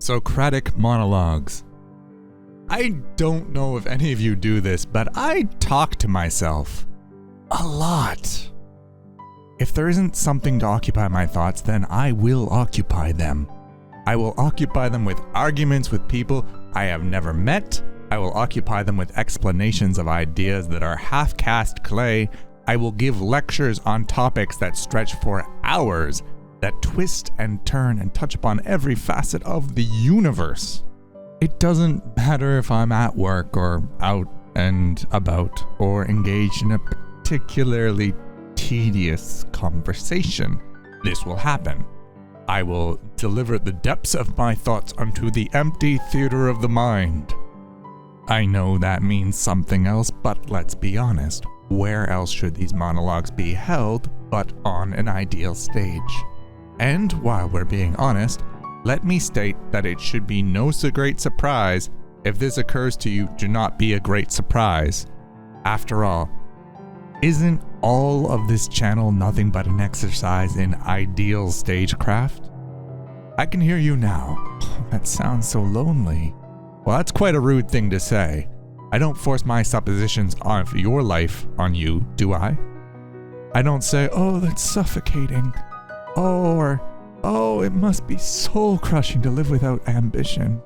Socratic Monologues. I don't know if any of you do this, but I talk to myself a lot. If there isn't something to occupy my thoughts, then I will occupy them. I will occupy them with arguments with people I have never met. I will occupy them with explanations of ideas that are half-cast clay. I will give lectures on topics that stretch for hours, that twist and turn and touch upon every facet of the universe. It doesn't matter if I'm at work or out and about or engaged in a particularly tedious conversation. This will happen. I will deliver the depths of my thoughts unto the empty theater of the mind. I know that means something else, but let's be honest. Where else should these monologues be held but on an ideal stage? And while we're being honest, let me state that it should be no so great surprise if this occurs to you to not be a great surprise. After all, isn't all of this channel nothing but an exercise in ideal stagecraft? I can hear you now. Oh, that sounds so lonely. Well, that's quite a rude thing to say. I don't force my suppositions of your life on you, do I? I don't say, oh, that's suffocating. Or, oh, it must be soul-crushing to live without ambition.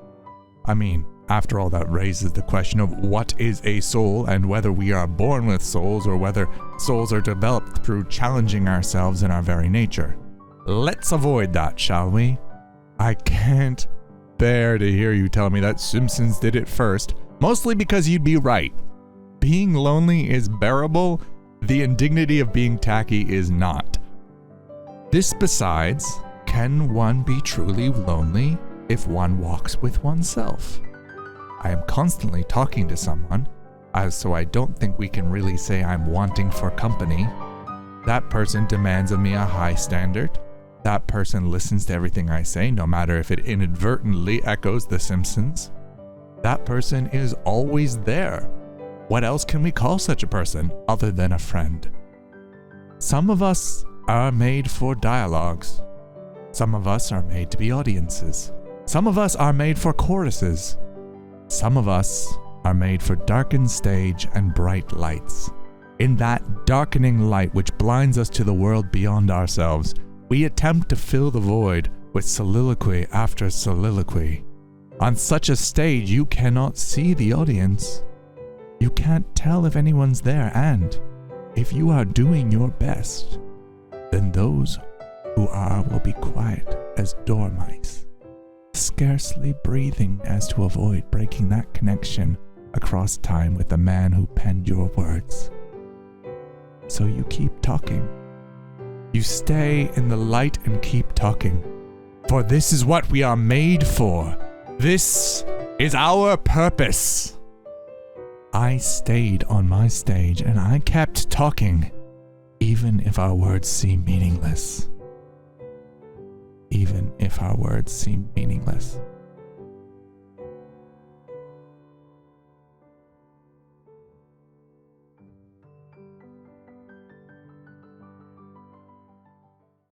I mean, after all, that raises the question of what is a soul and whether we are born with souls or whether souls are developed through challenging ourselves in our very nature. Let's avoid that, shall we? I can't bear to hear you tell me that Simpsons did it first, mostly because you'd be right. Being lonely is bearable, the indignity of being tacky is not. This besides, can one be truly lonely if one walks with oneself? I am constantly talking to someone, so I don't think we can really say I'm wanting for company. That person demands of me a high standard. That person listens to everything I say, no matter if it inadvertently echoes The Simpsons. That person is always there. What else can we call such a person other than a friend? Some of us are made for dialogues. Some of us are made to be audiences. Some of us are made for choruses. Some of us are made for darkened stage and bright lights. In that darkening light which blinds us to the world beyond ourselves, we attempt to fill the void with soliloquy after soliloquy. On such a stage, you cannot see the audience. You can't tell if anyone's there, and if you are doing your best, then those who are will be quiet as dormice, scarcely breathing as to avoid breaking that connection across time with the man who penned your words. So you keep talking. You stay in the light and keep talking. For this is what we are made for. This is our purpose. I stayed on my stage and I kept talking, even if our words seem meaningless. Even if our words seem meaningless.